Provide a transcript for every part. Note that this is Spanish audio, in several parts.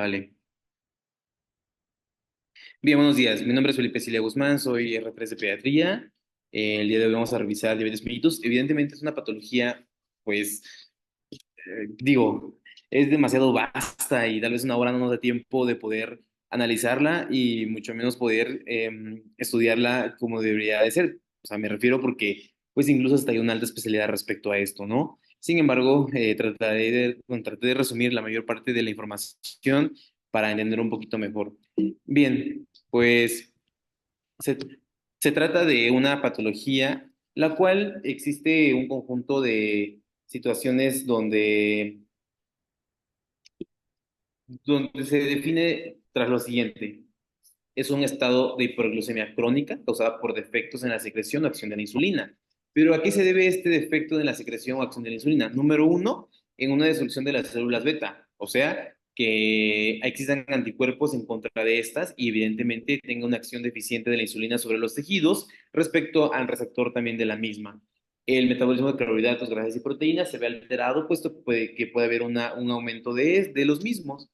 Vale. Bien, buenos días. Mi nombre es Felipe Cilia Guzmán, soy R3 de Pediatría. El día de hoy vamos a revisar diabetes mellitus. Evidentemente es una patología, pues, digo, es demasiado vasta y tal vez una hora no nos da tiempo de poder analizarla y mucho menos poder estudiarla como debería de ser. O sea, me refiero porque, pues, incluso hasta hay una alta especialidad respecto a esto, ¿no? Sin embargo, trataré de resumir la mayor parte de la información para entender un poquito mejor. Bien, pues se, se trata de una patología la cual existe un conjunto de situaciones donde se define tras lo siguiente. Es un estado de hiperglucemia crónica causada por defectos en la secreción o acción de la insulina. Pero ¿a qué se debe este defecto en la secreción o acción de la insulina? Número uno, en una disolución de las células beta, o sea, que existan anticuerpos en contra de estas y evidentemente tenga una acción deficiente de la insulina sobre los tejidos respecto al receptor también de la misma. El metabolismo de carbohidratos, grasas y proteínas se ve alterado, puesto que puede haber un aumento de los mismos.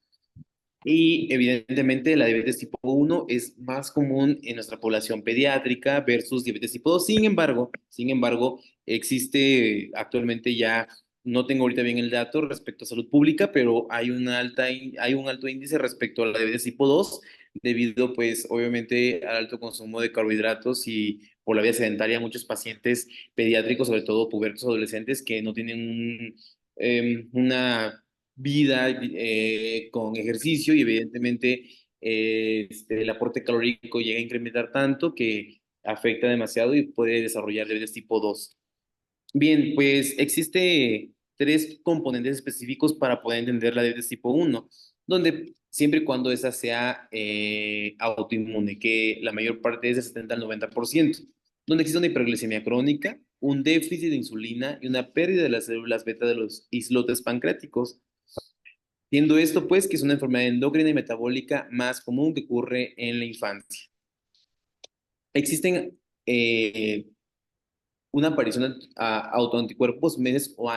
Y evidentemente la diabetes tipo uno es más común en nuestra población pediátrica versus diabetes tipo 2. Sin embargo, existe actualmente ya, no tengo ahorita bien el dato respecto a salud pública, pero hay un alto índice respecto a la diabetes tipo 2 debido pues obviamente al alto consumo de carbohidratos y por la vía sedentaria muchos pacientes pediátricos, sobre todo pubertos adolescentes que no tienen una vida con ejercicio y evidentemente el aporte calórico llega a incrementar tanto que afecta demasiado y puede desarrollar diabetes tipo 2. Bien, pues existe tres componentes específicos para poder entender la diabetes tipo uno, donde siempre y cuando esa sea autoinmune, que la mayor parte es de 70 al 90%, donde existe una hiperglicemia crónica, un déficit de insulina y una pérdida de las células beta de los islotes pancreáticos. Siendo esto, pues, que es una enfermedad endocrina y metabólica más común que ocurre en la infancia. Existen una aparición a autoanticuerpos meses o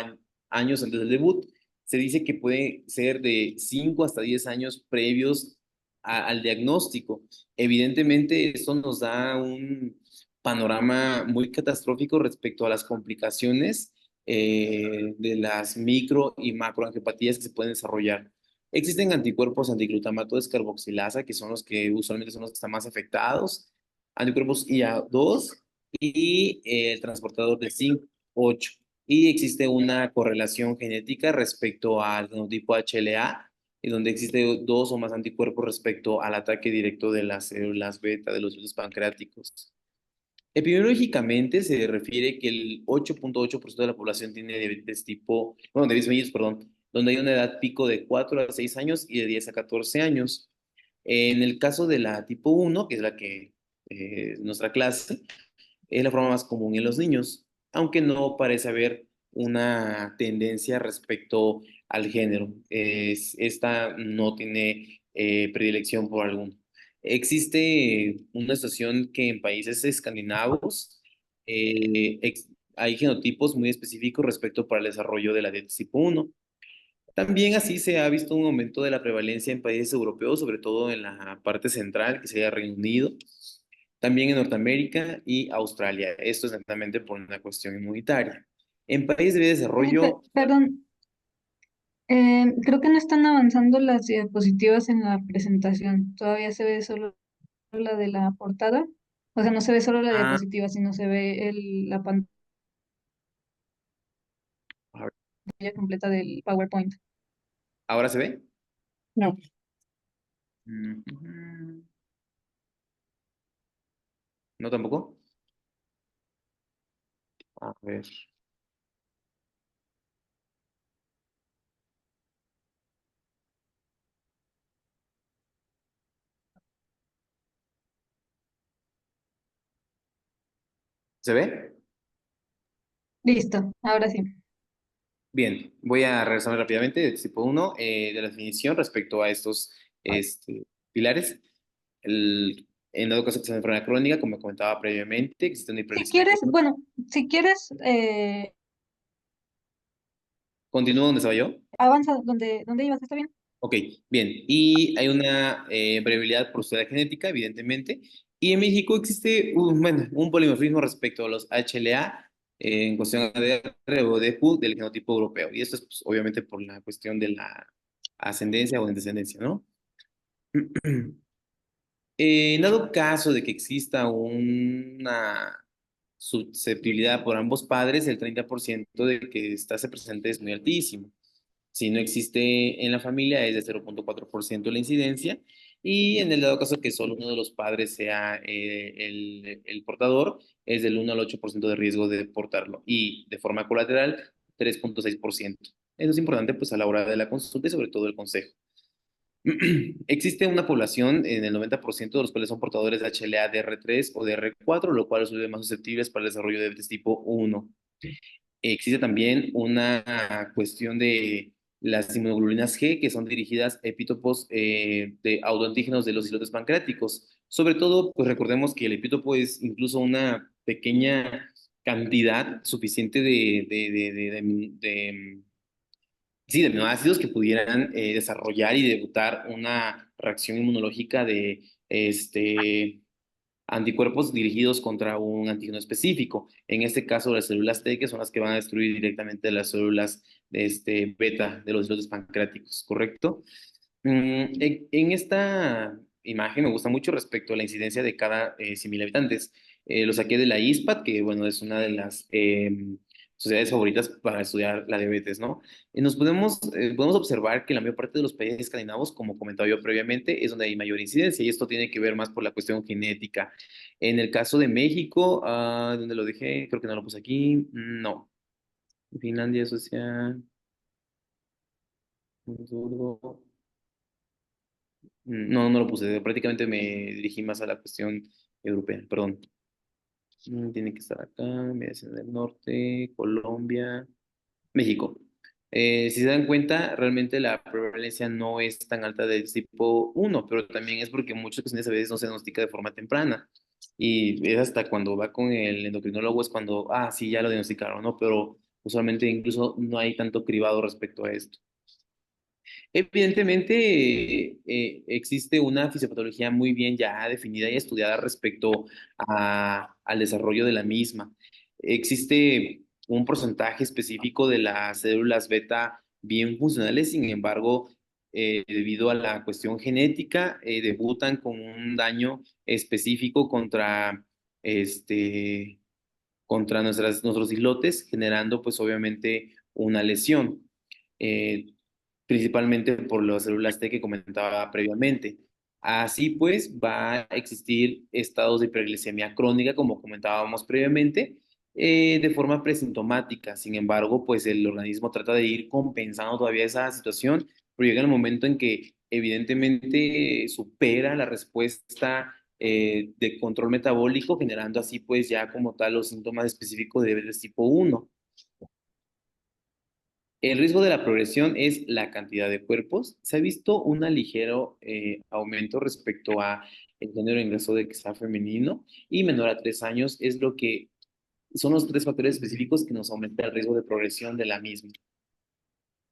años antes del debut. Se dice que puede ser de 5 hasta 10 años previos al diagnóstico. Evidentemente, esto nos da un panorama muy catastrófico respecto a las complicaciones de las micro y macroangiopatías que se pueden desarrollar. Existen anticuerpos antiglutamato descarboxilasa, que son los que usualmente son los que están más afectados, anticuerpos IA2 y el transportador de zinc 8. Y existe una correlación genética respecto al genotipo HLA, y donde existe dos o más anticuerpos respecto al ataque directo de las células beta de los virus pancreáticos. Epidemiológicamente se refiere que el 8.8% de la población tiene diabetes tipo, bueno, diabetes mellitus, perdón, donde hay una edad pico de 4 a 6 años y de 10 a 14 años. En el caso de la tipo uno, que es la que nuestra clase, es la forma más común en los niños, aunque no parece haber una tendencia respecto al género. Esta no tiene predilección por alguno. Existe una situación que en países escandinavos hay genotipos muy específicos respecto para el desarrollo de la diabetes tipo uno. También así se ha visto un aumento de la prevalencia en países europeos, sobre todo en la parte central, que sería Reino Unido, también en Norteamérica y Australia. Esto es netamente por una cuestión inmunitaria. En países de desarrollo, Perdón, creo que no están avanzando las diapositivas en la presentación. Todavía se ve solo la de la portada. O sea, no se ve solo la ah, diapositiva, sino se ve la pantalla a ver, completa del PowerPoint. ¿ahora se ve? No. Ujú. ¿No tampoco? A ver, ¿se ve? Listo, ahora sí. Bien, voy a regresar rápidamente del tipo uno de la definición respecto a estos pilares. En dado caso que sea una enfermedad crónica, como comentaba previamente, existe una Si hiperglicemia quieres, crónica. bueno, si quieres, ¿Continúo donde estaba yo? avanza donde ibas, ¿está bien? Ok, bien. Y hay una variabilidad por estudiar genética, evidentemente. Y en México existe bueno, un polimorfismo respecto a los HLA en cuestión de ADR o DEPU del genotipo europeo. Y esto es pues, obviamente por la cuestión de la ascendencia o descendencia, ¿no? En dado caso de que exista una susceptibilidad por ambos padres, el 30% de que se presente es muy altísimo. Si no existe en la familia, es de 0,4% la incidencia. Y en el dado caso que solo uno de los padres sea el portador, es del 1 al 8% de riesgo de portarlo. Y de forma colateral, 3,6%. Eso es importante pues a la hora de la consulta y sobre todo el consejo. Existe una población en el 90% de los cuales son portadores de HLA DR3 o DR4, lo cual los vuelve más susceptibles para el desarrollo de diabetes tipo 1. Existe también una cuestión de las inmunoglobulinas G, que son dirigidas a epítopos de autoantígenos de los islotes pancreáticos. Sobre todo, pues recordemos que el epítopo es incluso una pequeña cantidad suficiente sí, de aminoácidos que pudieran desarrollar y debutar una reacción inmunológica de anticuerpos dirigidos contra un antígeno específico. En este caso, las células T, que son las que van a destruir directamente las células beta de los islotes pancreáticos, ¿correcto? En esta imagen me gusta mucho respecto a la incidencia de cada 100.000 habitantes. Lo saqué de la ISPAD, que bueno, es una de las sociedades favoritas para estudiar la diabetes, ¿no? Podemos observar que la mayor parte de los países escandinavos, como comentaba yo previamente, es donde hay mayor incidencia y esto tiene que ver más por la cuestión genética. En el caso de México, ¿dónde lo dejé? Creo que no lo puse aquí. No. Finlandia, Suecia, Luxemburgo. No, no lo puse. Prácticamente me dirigí más a la cuestión europea. Perdón. Tiene que estar acá. Mediación del Norte, Colombia, México. Si se dan cuenta, realmente la prevalencia no es tan alta del tipo 1, pero también es porque muchas ocasiones a veces no se diagnostica de forma temprana. Y es hasta cuando va con el endocrinólogo es cuando, sí, ya lo diagnosticaron, ¿no? Pero usualmente incluso no hay tanto cribado respecto a esto. Evidentemente, existe una fisiopatología muy bien ya definida y estudiada respecto al desarrollo de la misma. Existe un porcentaje específico de las células beta bien funcionales, sin embargo, debido a la cuestión genética, debutan con un daño específico este, contra nuestros islotes, generando pues obviamente una lesión. Eh, Principalmente por las células T que comentaba previamente. Así pues, va a existir estados de hiperglicemia crónica, como comentábamos previamente, de forma presintomática. Sin embargo, pues el organismo trata de ir compensando todavía esa situación, pero llega el momento en que evidentemente supera la respuesta de control metabólico, generando así pues ya como tal los síntomas específicos de diabetes tipo 1. El riesgo de la progresión es la cantidad de cuerpos. Se ha visto un ligero aumento respecto a el género de ingreso de que sea femenino y menor a 3 años es lo que son los tres factores específicos que nos aumenta el riesgo de progresión de la misma.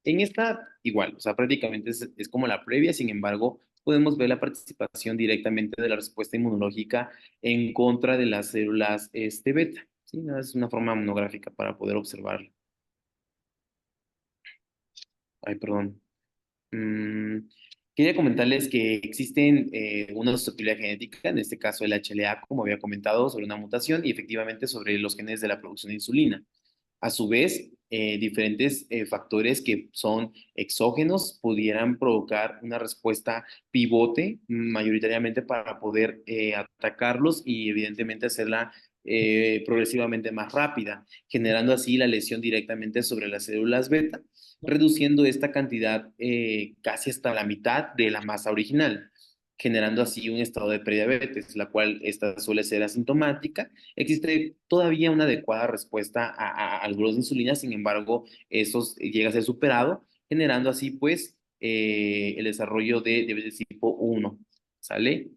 En esta, igual, o sea, prácticamente es como la previa, sin embargo, podemos ver la participación directamente de la respuesta inmunológica en contra de las células beta. ¿Sí? Es una forma monográfica para poder observarlo. Ay, perdón. Mm, Quería comentarles que existen una susceptibilidad genética, en este caso el HLA, como había comentado, sobre una mutación y efectivamente sobre los genes de la producción de insulina. A su vez, diferentes factores que son exógenos pudieran provocar una respuesta pivote mayoritariamente para poder atacarlos y evidentemente hacerla progresivamente más rápida, generando así la lesión directamente sobre las células beta, reduciendo esta cantidad casi hasta la mitad de la masa original, generando así un estado de prediabetes, la cual esta suele ser asintomática. Existe todavía una adecuada respuesta al growth de insulina, sin embargo, eso llega a ser superado, generando así pues el desarrollo de diabetes tipo 1. ¿Sale?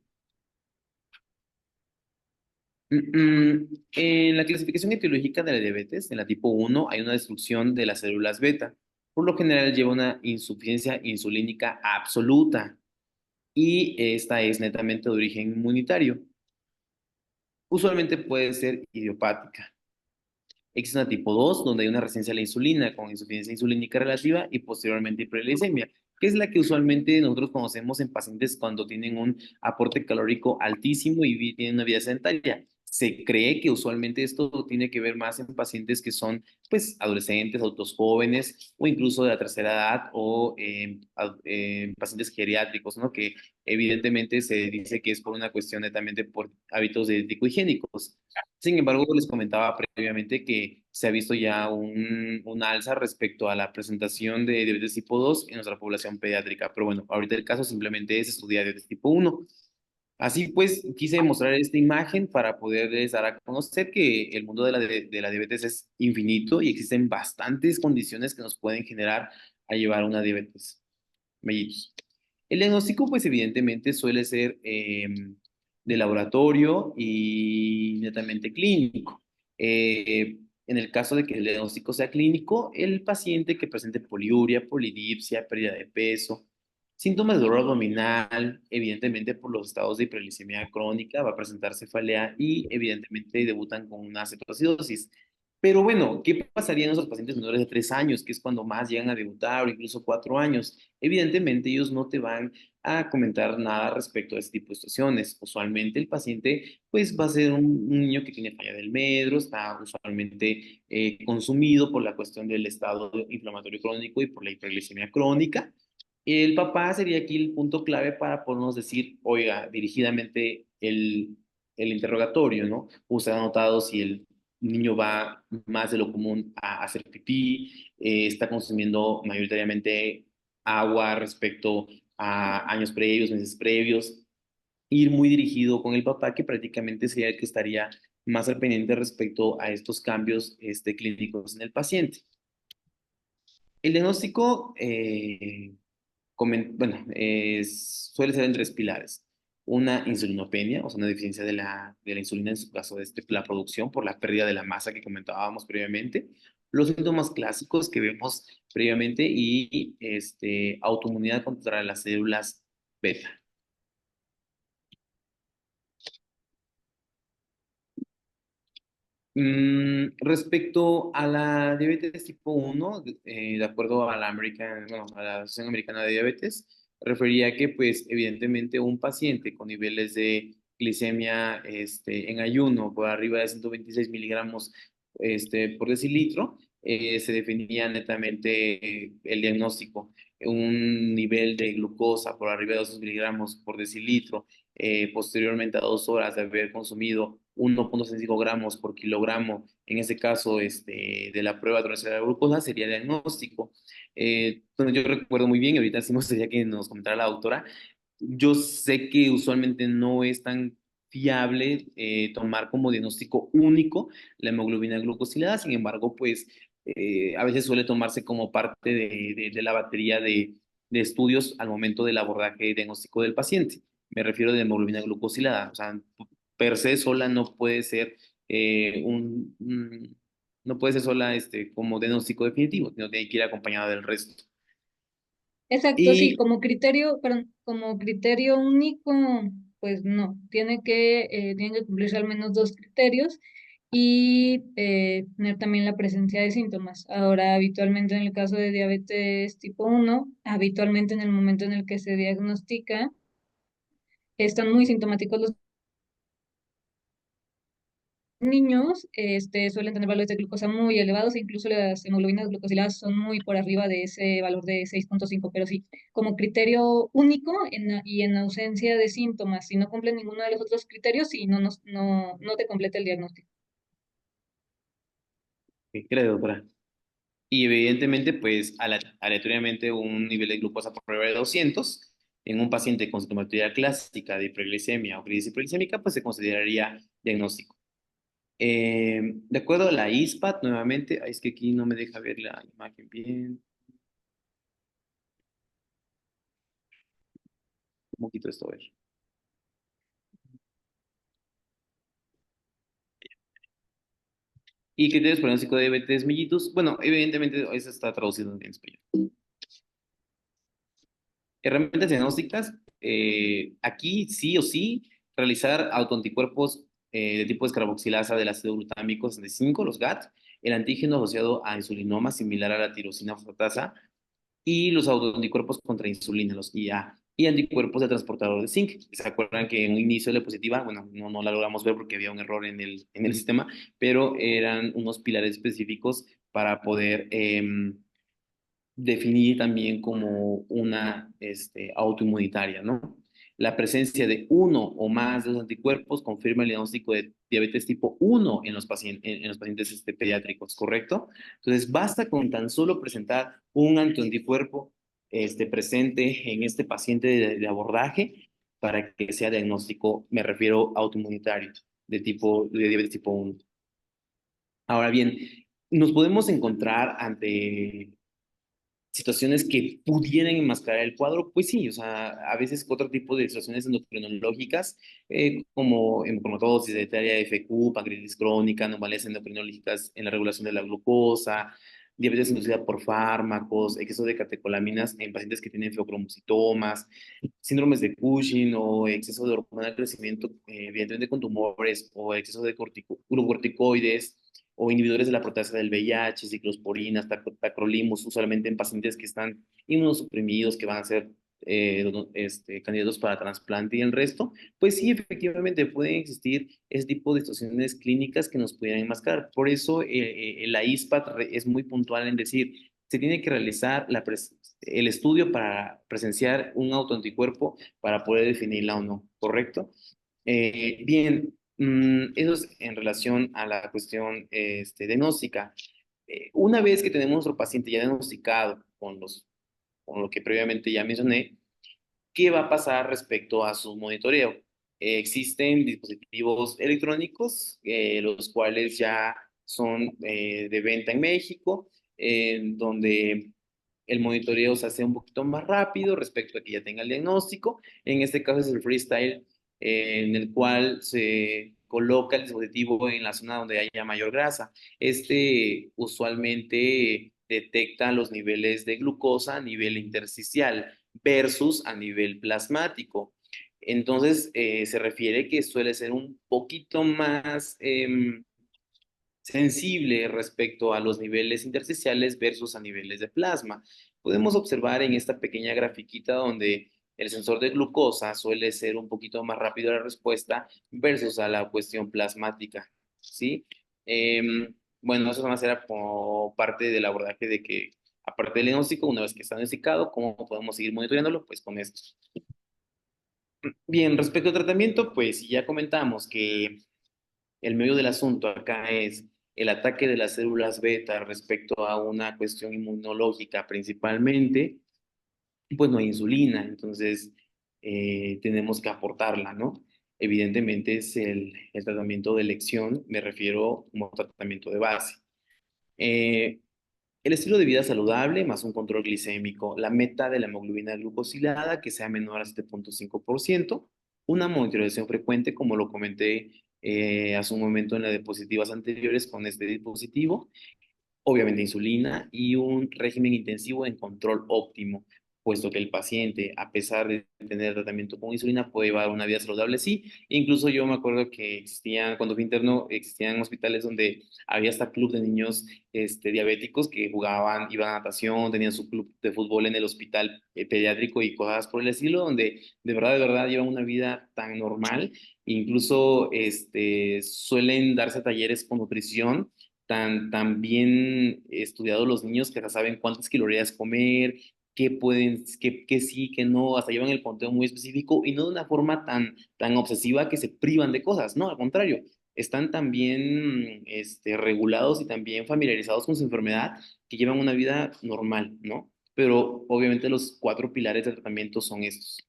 En la clasificación etiológica de la diabetes, en la tipo 1, hay una destrucción de las células beta. por lo general lleva una insuficiencia insulínica absoluta y esta es netamente de origen inmunitario. Usualmente puede ser idiopática. Existe una tipo 2 donde hay una resistencia a la insulina con insuficiencia insulínica relativa y posteriormente hiperglicemia, que es la que usualmente nosotros conocemos en pacientes cuando tienen un aporte calórico altísimo y tienen una vida sedentaria. Se cree que usualmente esto tiene que ver más en pacientes que son, pues, adolescentes, adultos jóvenes o incluso de la tercera edad o pacientes geriátricos, ¿no? Que evidentemente se dice que es por una cuestión netamente por hábitos dietético-higiénicos. Sin embargo, les comentaba previamente que se ha visto ya un alza respecto a la presentación de diabetes tipo 2 en nuestra población pediátrica. Pero bueno, ahorita el caso simplemente es estudiar diabetes tipo 1. Así pues, quise mostrar esta imagen para poderles dar a conocer que el mundo de la diabetes es infinito y existen bastantes condiciones que nos pueden generar a llevar una diabetes mellitus. El diagnóstico, pues evidentemente suele ser de laboratorio y netamente clínico. En el caso de que el diagnóstico sea clínico, el paciente que presente poliuria, polidipsia, pérdida de peso, síntomas de dolor abdominal, evidentemente por los estados de hiperglicemia crónica, va a presentar cefalea y evidentemente debutan con una cetoacidosis. Pero bueno, ¿qué pasaría en esos pacientes menores de 3 años, que es cuando más llegan a debutar, o incluso 4 años? Evidentemente ellos no te van a comentar nada respecto a este tipo de situaciones. Usualmente el paciente pues va a ser un niño que tiene falla del medro, está usualmente consumido por la cuestión del estado inflamatorio crónico y por la hiperglicemia crónica. El papá sería aquí el punto clave para podernos decir, oiga, dirigidamente el interrogatorio, ¿no? Usted ha notado si el niño va más de lo común a hacer pipí, está consumiendo mayoritariamente agua respecto a años previos, meses previos, ir muy dirigido con el papá, que prácticamente sería el que estaría más al pendiente respecto a estos cambios clínicos en el paciente. El diagnóstico, bueno, suele ser en tres pilares. Una insulinopenia, o sea, una deficiencia de la insulina, en su caso, la producción por la pérdida de la masa que comentábamos previamente. Los síntomas clásicos que vemos previamente y autoinmunidad contra las células beta. Respecto a la diabetes tipo 1, de acuerdo a la bueno, a la Asociación Americana de Diabetes, refería que, pues, evidentemente un paciente con niveles de glicemia en ayuno por arriba de 126 miligramos por decilitro, se definía netamente el diagnóstico. Un nivel de glucosa por arriba de 200 miligramos por decilitro, posteriormente a 2 horas de haber consumido 1,65 gramos por kilogramo, en ese caso de la prueba de de glucosa, sería diagnóstico. Bueno, yo recuerdo muy bien, y ahorita sí me gustaría que nos comentara la doctora, yo sé que usualmente no es tan fiable tomar como diagnóstico único la hemoglobina glucosilada, sin embargo, pues a veces suele tomarse como parte de la batería de estudios al momento del abordaje diagnóstico del paciente. Me refiero de hemoglobina glucosilada, o sea, per se sola no puede ser no puede ser sola como diagnóstico definitivo, sino tiene que ir acompañada del resto. Exacto, sí, Y como criterio, perdón, como criterio único, pues no, tiene que cumplirse al menos dos criterios y tener también la presencia de síntomas. Ahora, habitualmente en el caso de diabetes tipo 1, habitualmente en el momento en el que se diagnostica, están muy sintomáticos los niños, suelen tener valores de glucosa muy elevados, e incluso las hemoglobinas glucosiladas son muy por arriba de ese valor de 6,5, pero sí, como criterio único y en ausencia de síntomas, si no cumple ninguno de los otros criterios, sí, no te completa el diagnóstico. ¿qué cree, doctora? Y evidentemente, pues aleatoriamente un nivel de glucosa por arriba de 200 en un paciente con sintomatología clásica de hiperglicemia o crisis hiperglicémica, pues se consideraría diagnóstico. De acuerdo a la ISPAT, nuevamente, es que aquí no me deja ver la imagen bien. ¿Cómo quito esto? A ver. Y criterios pronósticos de diabetes mellitus, bueno, evidentemente eso está traducido en español. Herramientas diagnósticas, aquí sí o sí, realizar autoanticuerpos de tipo descarboxilasa del ácido glutámico 65, los GAT, el antígeno asociado a insulinoma similar a la tirosina fosfatasa, y los autoanticuerpos contra insulina, los IA, y anticuerpos de transportador de zinc. ¿Se acuerdan que en un inicio de la diapositiva, bueno, no la logramos ver porque había un error en el sistema, pero eran unos pilares específicos para poder definir también como una autoinmunitaria, ¿no? La presencia de uno o más de los anticuerpos confirma el diagnóstico de diabetes tipo 1 en los pacientes, en los pacientes pediátricos, ¿correcto? Entonces, basta con tan solo presentar un anticuerpo presente en este paciente de abordaje para que sea diagnóstico, me refiero autoinmunitario, de diabetes tipo 1. Ahora bien, nos podemos encontrar ante situaciones que pudieran enmascarar el cuadro, pues sí, o sea, a veces otro tipo de situaciones endocrinológicas, como hemocromatosis hereditaria de FQ, pancreatitis crónica, anomalías endocrinológicas en la regulación de la glucosa, diabetes inducida por fármacos, exceso de catecolaminas en pacientes que tienen feocromocitomas, síndromes de Cushing o exceso de hormona de crecimiento, evidentemente con tumores, o exceso de glucocorticoides, o inhibidores de la proteasa del VIH, ciclosporinas, tacrolimus, usualmente en pacientes que están inmunosuprimidos, que van a ser candidatos para trasplante y el resto, pues sí, efectivamente pueden existir ese tipo de situaciones clínicas que nos pudieran enmascarar. Por eso la ISPAT es muy puntual en decir, se tiene que realizar el estudio para presenciar un autoanticuerpo para poder definirla o no, ¿correcto? Bien, eso es en relación a la cuestión diagnóstica. Una vez que tenemos nuestro paciente ya diagnosticado con lo que previamente ya mencioné, ¿qué va a pasar respecto a su monitoreo? Existen dispositivos electrónicos, los cuales ya son de venta en México, donde el monitoreo se hace un poquito más rápido respecto a que ya tenga el diagnóstico. En este caso es el Freestyle, en el cual se coloca el dispositivo en la zona donde haya mayor grasa. Este usualmente detecta los niveles de glucosa a nivel intersticial versus a nivel plasmático. Entonces, se refiere que suele ser un poquito más sensible respecto a los niveles intersticiales versus a niveles de plasma. Podemos observar en esta pequeña grafiquita donde el sensor de glucosa suele ser un poquito más rápido la respuesta versus a la cuestión plasmática, ¿sí? Bueno, eso va a ser como parte del abordaje de que, aparte del diagnóstico, una vez que está diagnosticado, ¿cómo podemos seguir monitoreándolo? Pues con esto. Bien, respecto al tratamiento, pues ya comentamos que el medio del asunto acá es el ataque de las células beta respecto a una cuestión inmunológica principalmente, pues no hay insulina, entonces tenemos que aportarla, ¿no? Evidentemente es el tratamiento de elección, me refiero como tratamiento de base. Eh, el estilo de vida saludable más un control glicémico, la meta de la hemoglobina glucosilada que sea menor a 7,5%, una monitorización frecuente, como lo comenté hace un momento en las diapositivas anteriores con este dispositivo, obviamente insulina y un régimen intensivo en control óptimo, puesto que el paciente, a pesar de tener tratamiento con insulina, puede llevar una vida saludable, sí. Incluso yo me acuerdo que existían, cuando fui interno, existían hospitales donde había hasta club de niños diabéticos que jugaban, iban a natación, tenían su club de fútbol en el hospital pediátrico y cosas por el estilo, donde de verdad llevan una vida tan normal. Incluso suelen darse talleres con nutrición tan bien estudiados los niños que ya saben cuántas calorías comer, qué pueden, qué sí, qué no, hasta llevan el conteo muy específico y no de una forma tan obsesiva que se privan de cosas, no, al contrario, están tan bien regulados y también familiarizados con su enfermedad que llevan una vida normal, ¿no? Pero obviamente los cuatro pilares del tratamiento son estos.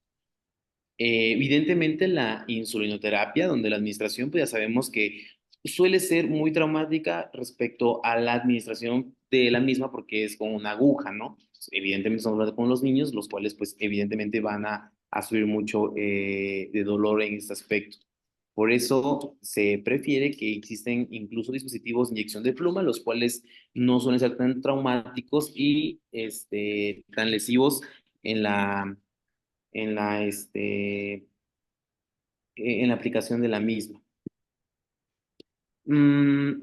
Evidentemente la insulinoterapia, donde la administración, pues ya sabemos que suele ser muy traumática respecto a la administración de la misma porque es con una aguja, ¿no? Evidentemente estamos hablando con los niños, los cuales pues evidentemente van a sufrir mucho de dolor en este aspecto. Por eso se prefiere que existen incluso dispositivos de inyección de pluma, los cuales no suelen ser tan traumáticos y tan lesivos en en la, en la aplicación de la misma. Mm,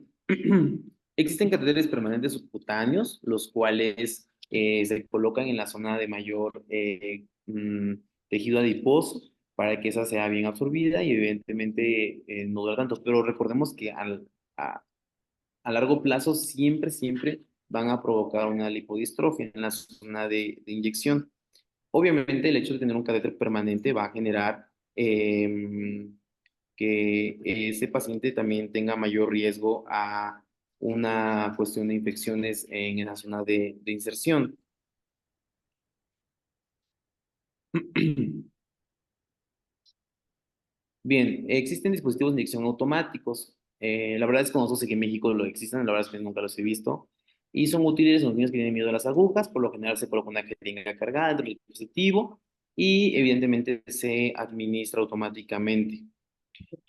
Existen catéteres permanentes subcutáneos, los cuales se colocan en la zona de mayor tejido adiposo para que esa sea bien absorbida y evidentemente no dura tanto. Pero recordemos que a largo plazo siempre van a provocar una lipodistrofia en la zona de inyección. Obviamente el hecho de tener un catéter permanente va a generar que ese paciente también tenga mayor riesgo a una cuestión de infecciones en esa zona de inserción. Bien, existen dispositivos de inyección automáticos. La verdad es que no sé que en México lo existen, la verdad es que nunca los he visto. Y son útiles en los niños que tienen miedo a las agujas, por lo general se coloca una jeringa cargada dentro del dispositivo y evidentemente se administra automáticamente.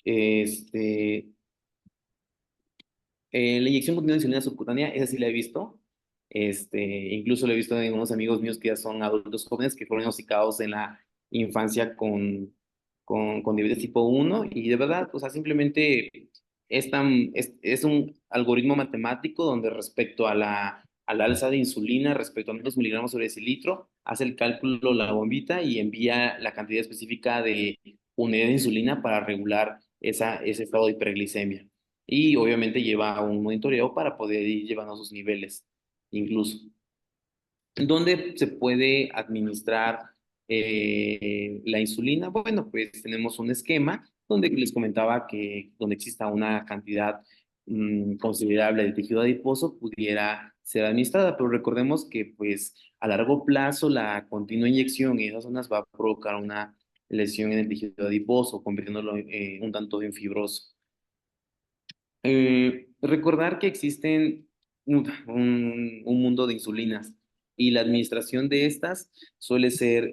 Este, la inyección continua de insulina subcutánea, esa sí la he visto. Incluso la he visto en unos amigos míos que ya son adultos jóvenes que fueron diagnosticados en la infancia con diabetes tipo uno y de verdad, o sea, simplemente es un algoritmo matemático donde respecto a al alza de insulina, respecto a cuántos miligramos sobre decilitro, hace el cálculo la bombita y envía la cantidad específica de unidad de insulina para regular ese estado de hiperglicemia y obviamente lleva un monitoreo para poder ir llevando sus niveles incluso. ¿Dónde se puede administrar la insulina? Bueno, pues tenemos un esquema donde les comentaba que donde exista una cantidad considerable de tejido adiposo pudiera ser administrada, pero recordemos que pues a largo plazo la continua inyección en esas zonas va a provocar una lesión en el tejido adiposo, convirtiéndolo un tanto en fibroso. Recordar que existen un mundo de insulinas y la administración de estas suele ser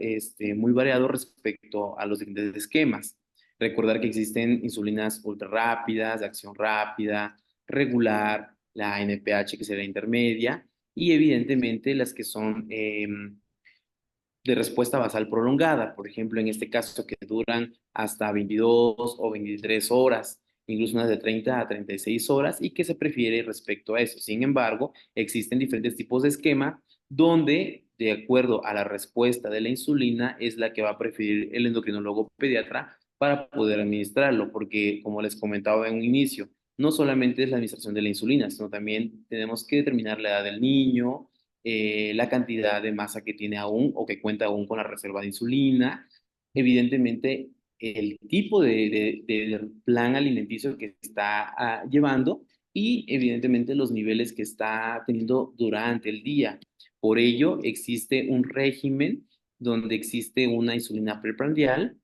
muy variado respecto a los diferentes esquemas. Recordar que existen insulinas ultra rápidas, de acción rápida, regular, la NPH que sería intermedia y evidentemente las que son de respuesta basal prolongada, por ejemplo, en este caso que duran hasta 22 o 23 horas, incluso unas de 30 a 36 horas, y que se prefiere respecto a eso. Sin embargo, existen diferentes tipos de esquema donde, de acuerdo a la respuesta de la insulina, es la que va a preferir el endocrinólogo pediatra para poder administrarlo, porque como les comentaba en un inicio, no solamente es la administración de la insulina, sino también tenemos que determinar la edad del niño, la cantidad de masa que tiene aún o que cuenta aún con la reserva de insulina, evidentemente el tipo de plan alimenticio que está llevando y evidentemente los niveles que está teniendo durante el día. Por ello, existe un régimen donde existe una insulina preprandial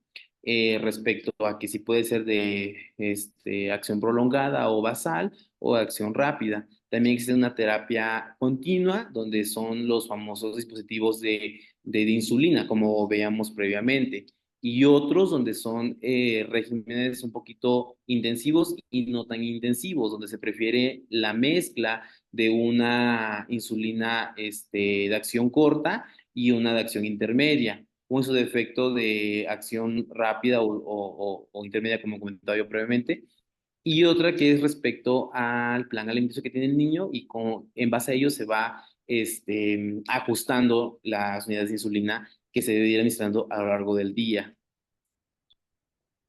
respecto a que si puede ser de acción prolongada o basal o acción rápida. También existe una terapia continua, donde son los famosos dispositivos de insulina, como veíamos previamente, y otros donde son regímenes un poquito intensivos y no tan intensivos, donde se prefiere la mezcla de una insulina de acción corta y una de acción intermedia, o en su defecto de acción rápida o intermedia, como comentaba yo previamente, y otra que es respecto al plan alimenticio que tiene el niño y en base a ello se va ajustando las unidades de insulina que se debe ir administrando a lo largo del día.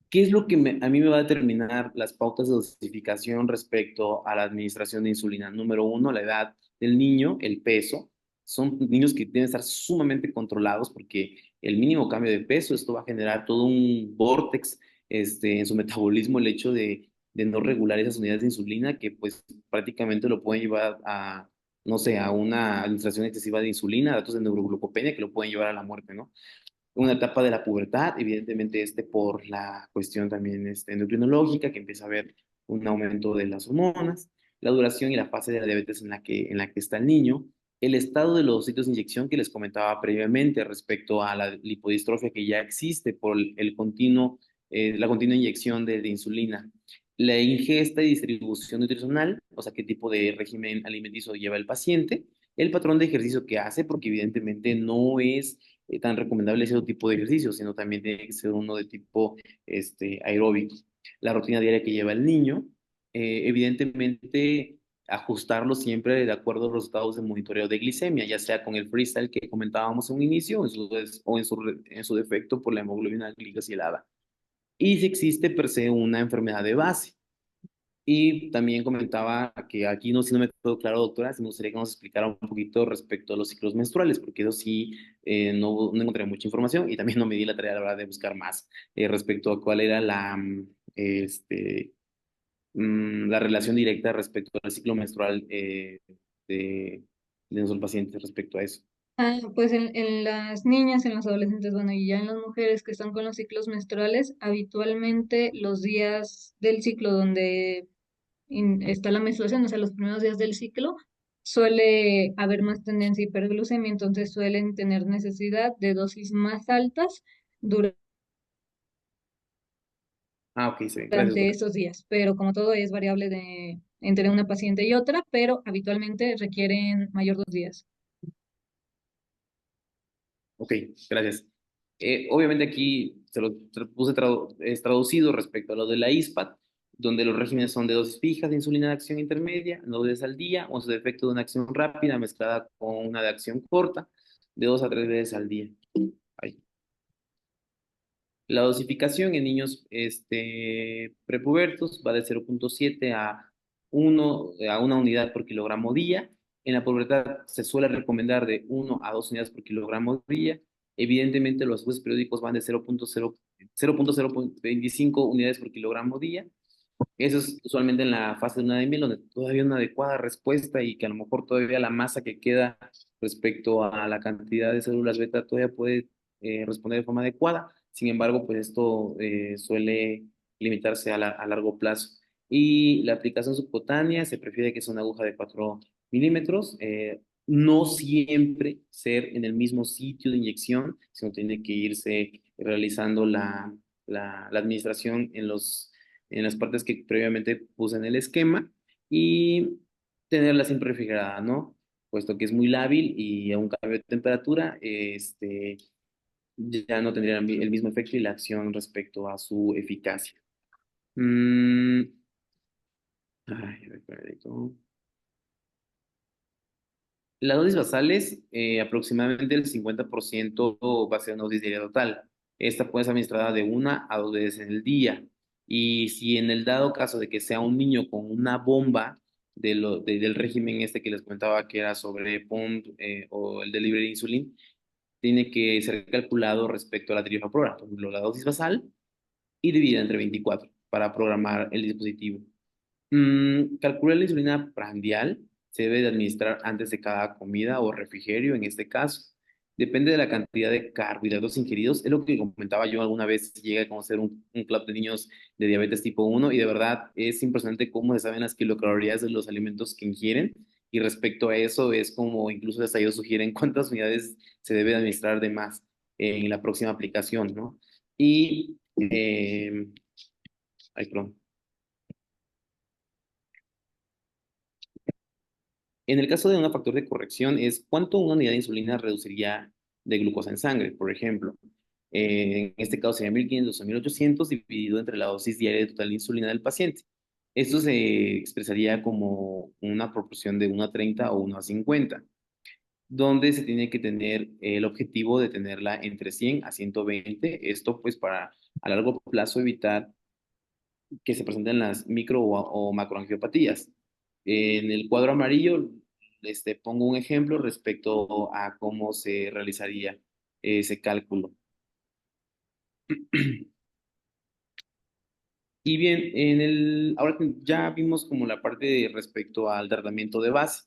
¿Qué es lo que a mí me va a determinar las pautas de dosificación respecto a la administración de insulina? Número uno, la edad del niño, el peso. Son niños que deben estar sumamente controlados porque el mínimo cambio de peso, esto va a generar todo un vórtex en su metabolismo, el hecho de no regular esas unidades de insulina que pues prácticamente lo pueden llevar a, no sé, a una administración excesiva de insulina, datos de neuroglucopenia que lo pueden llevar a la muerte, ¿no? Una etapa de la pubertad, evidentemente por la cuestión también endocrinológica, que empieza a haber un aumento de las hormonas, la duración y la fase de la diabetes en la que está el niño, el estado de los sitios de inyección que les comentaba previamente respecto a la lipodistrofia que ya existe por el continuo la continua inyección de insulina, la ingesta y distribución nutricional, o sea, qué tipo de régimen alimenticio lleva el paciente, el patrón de ejercicio que hace, porque evidentemente no es tan recomendable ese tipo de ejercicio, sino también tiene que ser uno de tipo aeróbico. La rutina diaria que lleva el niño, evidentemente ajustarlo siempre de acuerdo a los resultados de monitoreo de glicemia, ya sea con el freestyle que comentábamos en un inicio en su defecto por la hemoglobina glicosilada. Y si existe per se una enfermedad de base. Y también comentaba que aquí no, si no me quedó claro, doctora, si me gustaría que nos explicara un poquito respecto a los ciclos menstruales, porque eso sí, no encontré mucha información y también no me di la tarea, la verdad, de buscar más respecto a cuál era la relación directa respecto al ciclo menstrual de, de nuestros pacientes respecto a eso. Pues en las niñas, en los adolescentes, bueno, y ya en las mujeres que están con los ciclos menstruales, habitualmente los días del ciclo donde está la menstruación, o sea, los primeros días del ciclo, suele haber más tendencia a hiperglucemia, entonces suelen tener necesidad de dosis más altas Ah, ok, sí, gracias, durante doctora. esos días, pero como todo es variable entre una paciente y otra, pero habitualmente requieren mayor dos días. Ok, gracias. Obviamente aquí puse es traducido respecto a lo de la ISPAT, donde los regímenes son de dosis fijas de insulina de acción intermedia, 2 veces al día, o en su defecto de una acción rápida mezclada con una de acción corta, de 2 a 3 veces al día. Ahí. La dosificación en niños prepubertos va de 0,7 a 1 unidad por kilogramo día. En la pubertad se suele recomendar de 1 a 2 unidades por kilogramo día. Evidentemente, los ajustes periódicos van de 0,025 unidades por kilogramo día. Eso es usualmente en la fase de luna de miel, donde todavía hay una adecuada respuesta y que a lo mejor todavía la masa que queda respecto a la cantidad de células beta todavía puede responder de forma adecuada. Sin embargo, pues esto suele limitarse a largo plazo. Y la aplicación subcutánea se prefiere que sea una aguja de 4 milímetros. No siempre ser en el mismo sitio de inyección, sino tiene que irse realizando la administración en las partes que previamente puse en el esquema y tenerla siempre refrigerada, ¿no? Puesto que es muy lábil y a un cambio de temperatura, ya no tendría el mismo efecto y la acción respecto a su eficacia. Mm, ay, a ver, espérate. Las dosis basales, aproximadamente el 50% va a ser una dosis diaria total. Esta puede ser administrada de 1 a 2 veces en el día. Y si en el dado caso de que sea un niño con una bomba del régimen este que les comentaba que era sobre pump o el delivery de insulina, tiene que ser calculado respecto a la tarifa por ejemplo, la dosis basal y dividida entre 24 para programar el dispositivo. Calcular la insulina prandial se debe de administrar antes de cada comida o refrigerio en este caso. Depende de la cantidad de carbohidratos ingeridos. Es lo que comentaba yo alguna vez, llegué a conocer un club de niños de diabetes tipo 1 y de verdad es impresionante cómo se saben las kilocalorías de los alimentos que ingieren y respecto a eso es como incluso hasta ellos sugieren cuántas unidades se debe de administrar de más en la próxima aplicación, ¿no? Y, ay, perdón. En el caso de un factor de corrección es cuánto una unidad de insulina reduciría de glucosa en sangre, por ejemplo. En este caso sería 1500 o 1800 dividido entre la dosis diaria de total de insulina del paciente. Esto se expresaría como una proporción de 1 a 30 o 1 a 50, donde se tiene que tener el objetivo de tenerla entre 100 a 120. Esto pues para a largo plazo evitar que se presenten las micro o macroangiopatías. En el cuadro amarillo, pongo un ejemplo respecto a cómo se realizaría ese cálculo. Y bien, ahora que ya vimos como la parte respecto al tratamiento de base,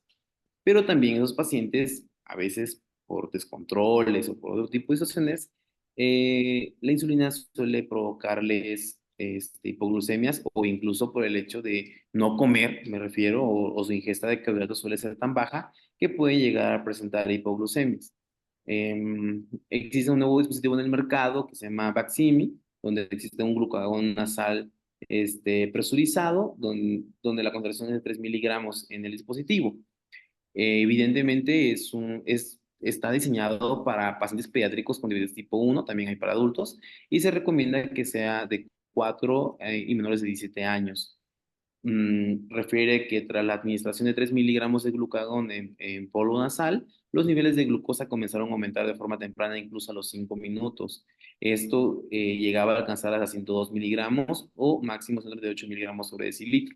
pero también esos pacientes, a veces por descontroles o por otro tipo de situaciones, la insulina suele provocarles hipoglucemias o incluso por el hecho de no comer, me refiero, o su ingesta de carbohidratos suele ser tan baja que puede llegar a presentar hipoglucemias. Existe un nuevo dispositivo en el mercado que se llama Baqsimi, donde existe un glucagón nasal presurizado, donde la concentración es de 3 miligramos en el dispositivo. Evidentemente está diseñado para pacientes pediátricos con diabetes tipo 1, también hay para adultos, y se recomienda que sea de 4 y menores de 17 años. Refiere que tras la administración de 3 miligramos de glucagón en polvo nasal, los niveles de glucosa comenzaron a aumentar de forma temprana, incluso a los 5 minutos. Esto llegaba a alcanzar hasta 102 miligramos o máximo de 8 miligramos sobre decilitro.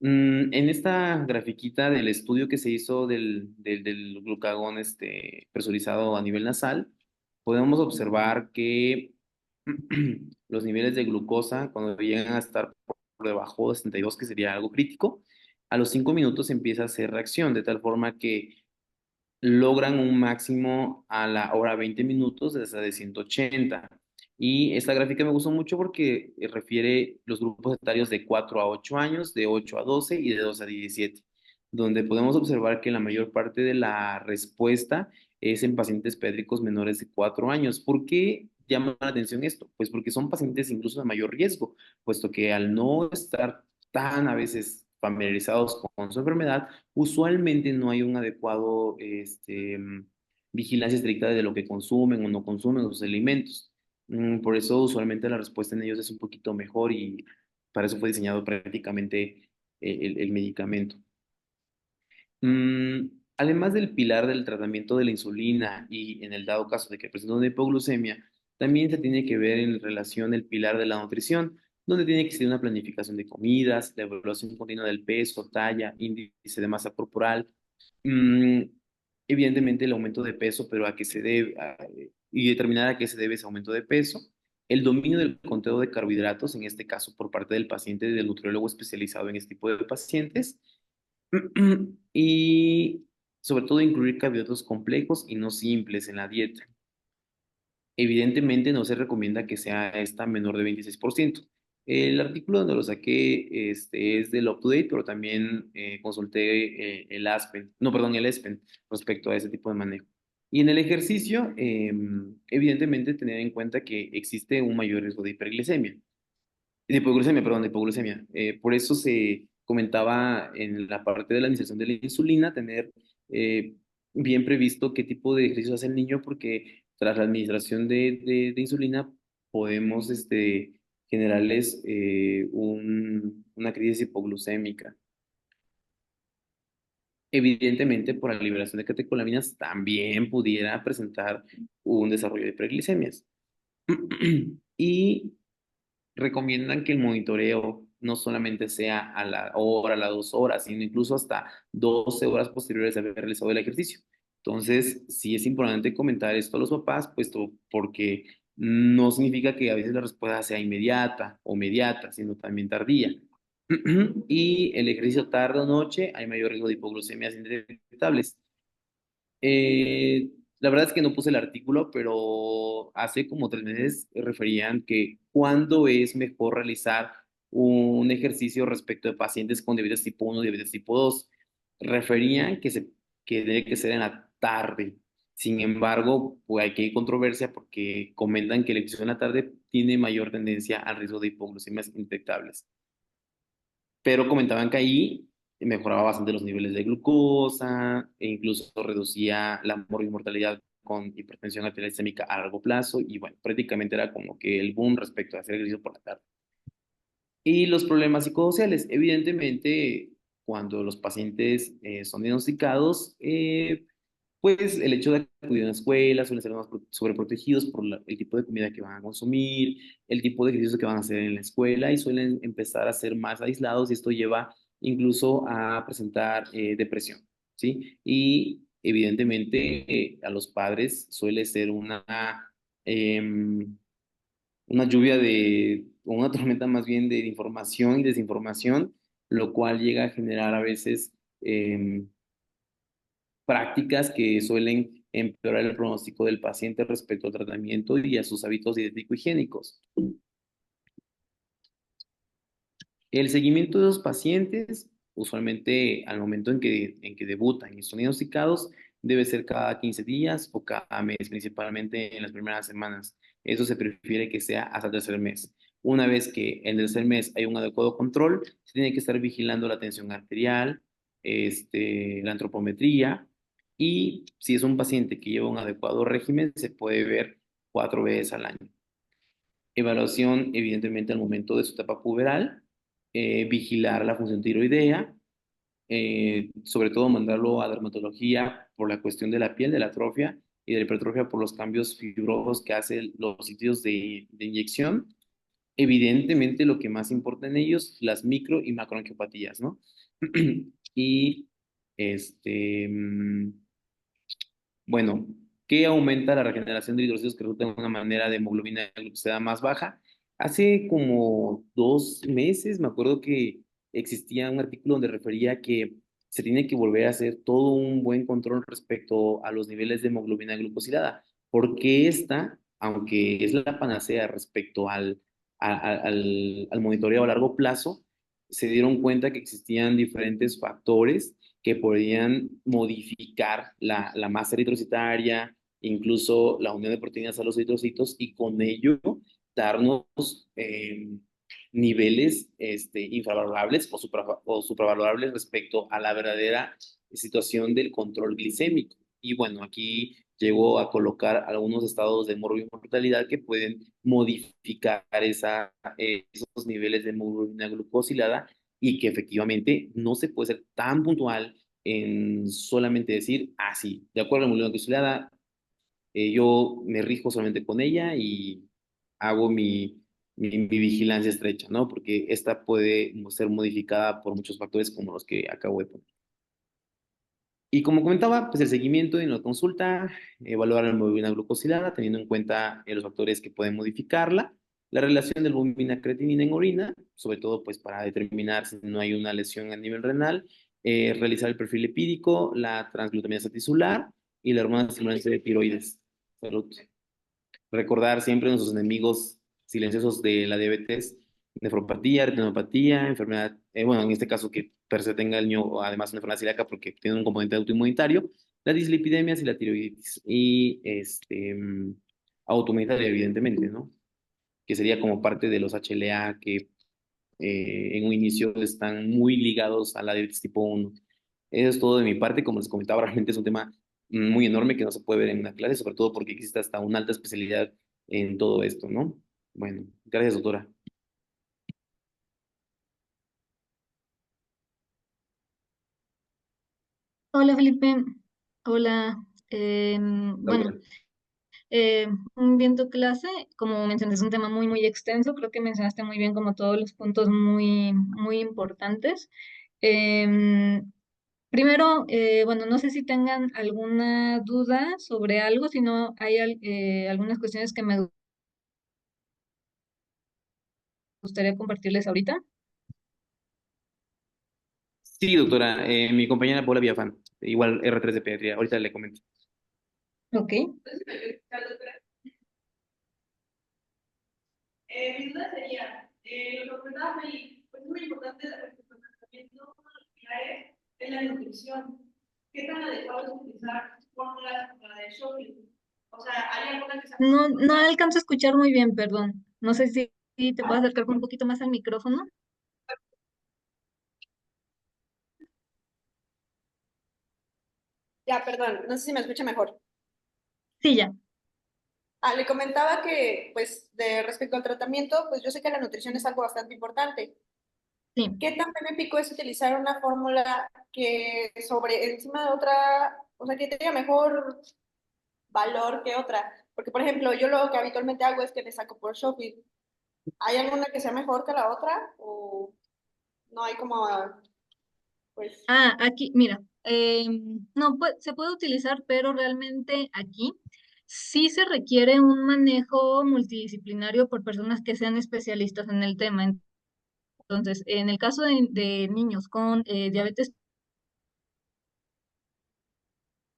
En esta grafiquita del estudio que se hizo del glucagón presurizado a nivel nasal, podemos observar que los niveles de glucosa, cuando llegan a estar por debajo de 62, que sería algo crítico, a los 5 minutos empieza a hacer reacción, de tal forma que logran un máximo a la hora 20 minutos de hasta de 180. Y esta gráfica me gustó mucho porque refiere los grupos etarios de 4 a 8 años, de 8 a 12 y de 12 a 17, donde podemos observar que la mayor parte de la respuesta es en pacientes pediátricos menores de 4 años. ¿Por qué llama la atención esto? Pues porque son pacientes incluso de mayor riesgo, puesto que al no estar tan a veces familiarizados con su enfermedad, usualmente no hay un adecuado vigilancia estricta de lo que consumen o no consumen sus alimentos. Por eso usualmente la respuesta en ellos es un poquito mejor y para eso fue diseñado prácticamente el medicamento. Mm, Además del pilar del tratamiento de la insulina y en el dado caso de que presente una hipoglucemia, también se tiene que ver en relación el pilar de la nutrición, donde tiene que existir una planificación de comidas, la evaluación continua del peso, talla, índice de masa corporal, mm, evidentemente el aumento de peso, pero a qué se debe, y determinar a qué se debe ese aumento de peso, el dominio del conteo de carbohidratos, en este caso por parte del paciente y del nutriólogo especializado en este tipo de pacientes, y sobre todo incluir carbohidratos complejos y no simples en la dieta. Evidentemente no se recomienda que sea esta menor de 26%. El artículo donde lo saqué es del UpToDate, pero también consulté el Aspen, no, perdón, el ESPEN respecto a ese tipo de manejo. Y en el ejercicio, evidentemente tener en cuenta que existe un mayor riesgo de hiperglicemia, de hipoglucemia, perdón, de hipoglucemia. Por eso se comentaba en la parte de la administración de la insulina, tener eh, bien previsto qué tipo de ejercicio hace el niño, porque tras la administración de insulina podemos generarles una crisis hipoglucémica. Evidentemente, por la liberación de catecolaminas también pudiera presentar un desarrollo de hiperglicemias. Y recomiendan que el monitoreo no solamente sea a la hora, a las 2 horas, sino incluso hasta 12 horas posteriores de haber realizado el ejercicio. Entonces, sí es importante comentar esto a los papás, puesto porque no significa que a veces la respuesta sea inmediata o mediata, sino también tardía. Y el ejercicio tarde o noche, hay mayor riesgo de hipoglucemias indetectables. La verdad es que no puse el artículo, pero hace como 3 meses referían que cuándo es mejor realizar un ejercicio respecto de pacientes con diabetes tipo 1 y diabetes tipo 2. Referían que debe que ser en la tarde. Sin embargo, pues aquí hay controversia porque comentan que el ejercicio en la tarde tiene mayor tendencia al riesgo de hipoglucemias indetectables, pero comentaban que ahí mejoraba bastante los niveles de glucosa e incluso reducía la mortalidad con hipertensión arterial isquémica a largo plazo y bueno, prácticamente era como que el boom respecto a hacer ejercicio por la tarde. Y los problemas psicosociales, evidentemente, cuando los pacientes son diagnosticados, pues el hecho de acudir a una escuela, suelen ser más sobreprotegidos por el tipo de comida que van a consumir, el tipo de ejercicios que van a hacer en la escuela y suelen empezar a ser más aislados y esto lleva incluso a presentar depresión, ¿sí? Y evidentemente a los padres suele ser em, una lluvia o una tormenta más bien de información y desinformación, lo cual llega a generar a veces prácticas que suelen empeorar el pronóstico del paciente respecto al tratamiento y a sus hábitos dietético-higiénicos. El seguimiento de los pacientes, usualmente al momento en que debutan y son diagnosticados, debe ser cada 15 días o cada mes, principalmente en las primeras semanas. Eso se prefiere que sea hasta el tercer mes. Una vez que en el tercer mes hay un adecuado control, se tiene que estar vigilando la tensión arterial, la antropometría, y si es un paciente que lleva un adecuado régimen, se puede ver 4 veces al año. Evaluación, evidentemente, al momento de su etapa puberal, vigilar la función tiroidea, sobre todo mandarlo a dermatología por la cuestión de la piel, de la atrofia y de la hipertrofia por los cambios fibrosos que hacen los sitios de inyección. Evidentemente, lo que más importa en ellos, las micro y macroangiopatías, ¿no? Y este, mm, bueno, ¿qué aumenta la regeneración de eritrocitos que resulta en una manera de hemoglobina glucosilada más baja? Hace como 2 meses me acuerdo que existía un artículo donde refería que se tiene que volver a hacer todo un buen control respecto a los niveles de hemoglobina glucosilada, porque esta, aunque es la panacea respecto al monitoreo a largo plazo, se dieron cuenta que existían diferentes factores que podían modificar la masa eritrocitaria, incluso la unión de proteínas a los eritrocitos, y con ello darnos niveles infravalorables o supravalorables respecto a la verdadera situación del control glicémico. Y bueno, aquí llegó a colocar algunos estados de mortalidad que pueden modificar esos niveles de hemoglobina glucosilada, y que efectivamente no se puede ser tan puntual en solamente decir, ah, sí, de acuerdo a la hemoglobina glucosilada, yo me rijo solamente con ella y hago mi vigilancia estrecha, ¿no? Porque esta puede ser modificada por muchos factores como los que acabo de poner. Y como comentaba, pues el seguimiento en la consulta, evaluar la hemoglobina glucosilada teniendo en cuenta los factores que pueden modificarla, la relación de albúmina creatinina en orina, sobre todo pues para determinar si no hay una lesión a nivel renal, realizar el perfil lipídico, la transglutaminasa tisular y la hormona estimulante de tiroides. Salud. Recordar siempre nuestros enemigos silenciosos de la diabetes: nefropatía, retinopatía, enfermedad, bueno, en este caso que per se tenga el niño además una enfermedad celíaca porque tiene un componente autoinmunitario, las dislipidemias y la tiroiditis. Y autoinmunitaria, evidentemente, ¿no? Que sería como parte de los HLA que en un inicio están muy ligados a la diabetes tipo 1. Eso es todo de mi parte. Como les comentaba, realmente es un tema muy enorme que no se puede ver en una clase, sobre todo porque existe hasta una alta especialidad en todo esto, ¿no? Bueno, gracias, doctora. Hola Felipe, hola. Bueno, Doctora. eh, viendo clase, como mencioné, es un tema muy extenso. Creo que mencionaste muy bien como todos los puntos muy importantes. Em, Primero, bueno, no sé si tengan alguna duda sobre algo, si no hay algunas cuestiones que me gustaría compartirles ahorita. Sí, doctora, mi compañera Paula Villafán, igual R3 de pediatría, ahorita le comento. Ok. Mi duda sería, lo que comentaba Feli, pues es muy importante respecto al tratamiento pilares de la nutrición. ¿Qué tan adecuado es utilizar fórmulas como la de shopping? O sea, ¿hay alguna que sea No, no alcanzo a escuchar muy bien, perdón. No sé si te puedo acercar un poquito más al micrófono. Ya, perdón, no sé si me escucha mejor. Sí, ya. Le comentaba que, pues, de respecto al tratamiento, pues yo sé que la nutrición es algo bastante importante. Sí. ¿Qué tan benéfico es utilizar una fórmula que sobre encima de otra, o sea, que tenga mejor valor que otra? Porque, por ejemplo, yo lo que habitualmente hago es que me saco por shopping. ¿Hay alguna que sea mejor que la otra? ¿O no hay como, pues, Ah, aquí, mira, no, se puede utilizar, pero realmente aquí sí se requiere un manejo multidisciplinario por personas que sean especialistas en el tema. Entonces, en el caso de niños con diabetes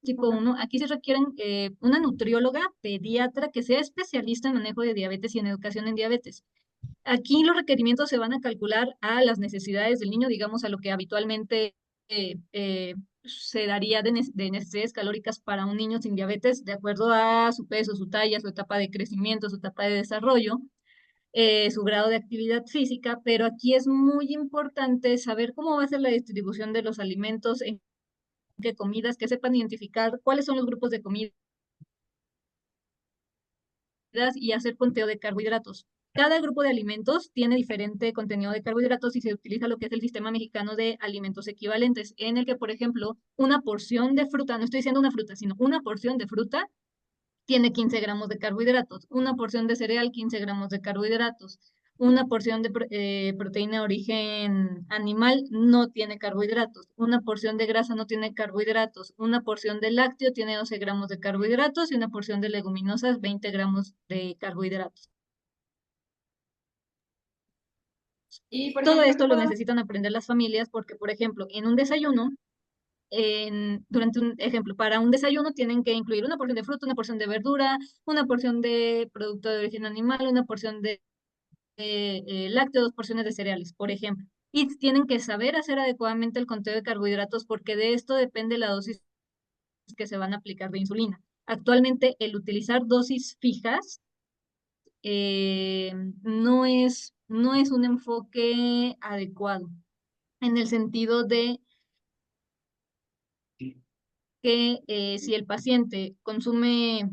tipo uno, aquí se requieren una nutrióloga pediatra que sea especialista en manejo de diabetes y en educación en diabetes. Aquí los requerimientos se van a calcular a las necesidades del niño, digamos, a lo que habitualmente se daría de necesidades calóricas para un niño sin diabetes de acuerdo a su peso, su talla, su etapa de crecimiento, su etapa de desarrollo, su grado de actividad física, pero aquí es muy importante saber cómo va a ser la distribución de los alimentos, en qué comidas, que sepan identificar cuáles son los grupos de comidas y hacer conteo de carbohidratos. Cada grupo de alimentos tiene diferente contenido de carbohidratos y se utiliza lo que es el sistema mexicano de alimentos equivalentes, en el que, por ejemplo, una porción de fruta, no estoy diciendo una fruta, sino una porción de fruta tiene 15 gramos de carbohidratos, una porción de cereal, 15 gramos de carbohidratos, una porción de proteína de origen animal no tiene carbohidratos, una porción de grasa no tiene carbohidratos, una porción de lácteo tiene 12 gramos de carbohidratos y una porción de leguminosas 20 gramos de carbohidratos. Y, por Todo ejemplo, ¿qué esto lo podemos? necesitan aprender las familias porque, por ejemplo, en un desayuno, durante un ejemplo, para un desayuno tienen que incluir una porción de fruta, una porción de verdura, una porción de producto de origen animal, una porción de lácteos, 2 porciones de cereales, por ejemplo. Y tienen que saber hacer adecuadamente el conteo de carbohidratos porque de esto depende la dosis que se van a aplicar de insulina. Actualmente, el utilizar dosis fijas eh, no es un enfoque adecuado en el sentido de que si el paciente consume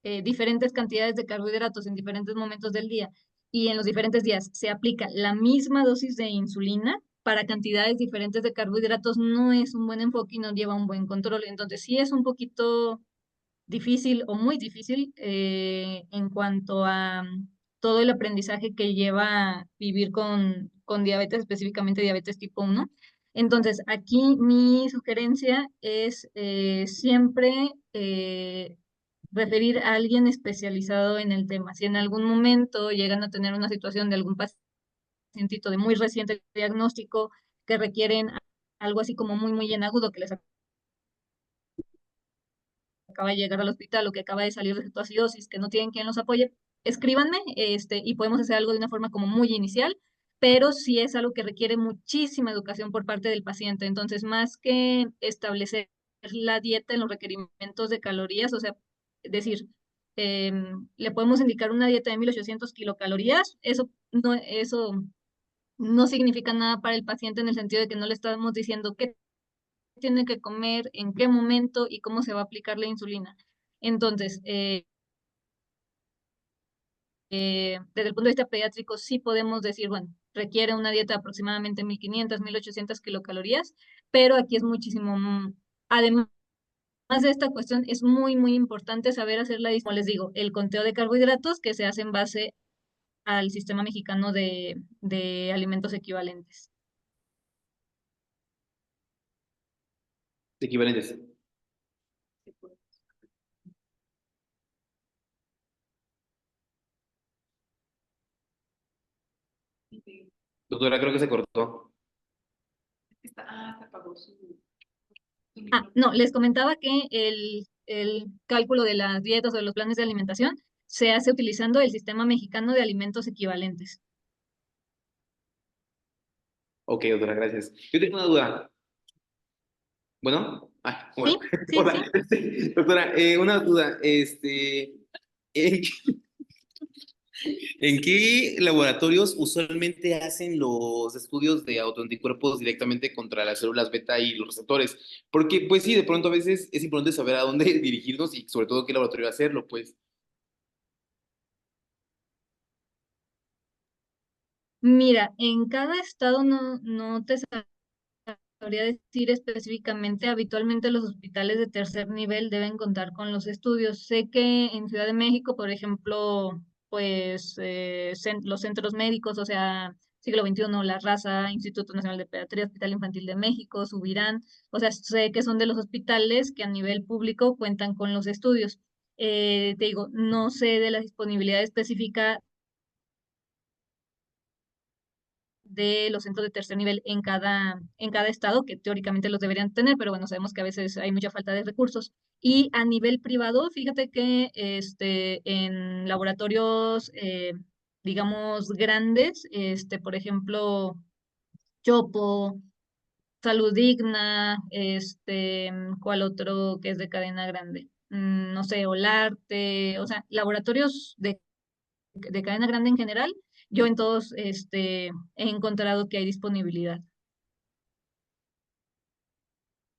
diferentes cantidades de carbohidratos en diferentes momentos del día y en los diferentes días se aplica la misma dosis de insulina para cantidades diferentes de carbohidratos, no es un buen enfoque y no lleva un buen control. Entonces, sí es un poquito difícil o muy difícil en cuanto a todo el aprendizaje que lleva vivir con diabetes, específicamente diabetes tipo 1. Entonces, aquí mi sugerencia es siempre referir a alguien especializado en el tema. Si en algún momento llegan a tener una situación de algún pacientito de muy reciente diagnóstico que requieren algo así como muy, muy en agudo, que les acaba de llegar al hospital o que acaba de salir de cetoacidosis, que no tienen quien los apoye, escríbanme, y podemos hacer algo de una forma como muy inicial, pero sí es algo que requiere muchísima educación por parte del paciente. Entonces, más que establecer la dieta en los requerimientos de calorías, o sea, decir, le podemos indicar una dieta de 1800 kilocalorías, eso no significa nada para el paciente en el sentido de que no le estamos diciendo qué tiene que comer, en qué momento y cómo se va a aplicar la insulina. Entonces, desde el punto de vista pediátrico, sí podemos decir, bueno, requiere una dieta de aproximadamente 1500, 1800 kilocalorías, pero aquí es muchísimo, además de esta cuestión, es muy, muy importante saber hacer como les digo, el conteo de carbohidratos que se hace en base al sistema mexicano de alimentos equivalentes. Equivalentes. Doctora, creo que se cortó. Se apagó su Ah, no, les comentaba que el cálculo de las dietas o de los planes de alimentación se hace utilizando el sistema mexicano de alimentos equivalentes. Ok, doctora, gracias. Yo tengo una duda. Bueno, Sí, hola. sí, Hola, sí. doctora, una duda. ¿En, en qué laboratorios usualmente hacen los estudios de autoanticuerpos directamente contra las células beta y los receptores? Porque, pues sí, de pronto a veces es importante saber a dónde dirigirnos y sobre todo qué laboratorio hacerlo, pues. Mira, en cada estado no te sabría decir específicamente. Habitualmente los hospitales de tercer nivel deben contar con los estudios. Sé que en Ciudad de México, por ejemplo, pues los centros médicos, o sea, Siglo XXI, La Raza, Instituto Nacional de Pediatría, Hospital Infantil de México, Subirán, o sea, sé que son de los hospitales que a nivel público cuentan con los estudios. Te digo, no sé de la disponibilidad específica de los centros de tercer nivel en cada estado, que teóricamente los deberían tener, pero bueno, sabemos que a veces hay mucha falta de recursos. Y a nivel privado, fíjate que en laboratorios, digamos, grandes, por ejemplo, Chopo, Salud Digna, ¿cuál otro que es de cadena grande? No sé, Olarte, o sea, laboratorios de cadena grande en general, yo en todos he encontrado que hay disponibilidad.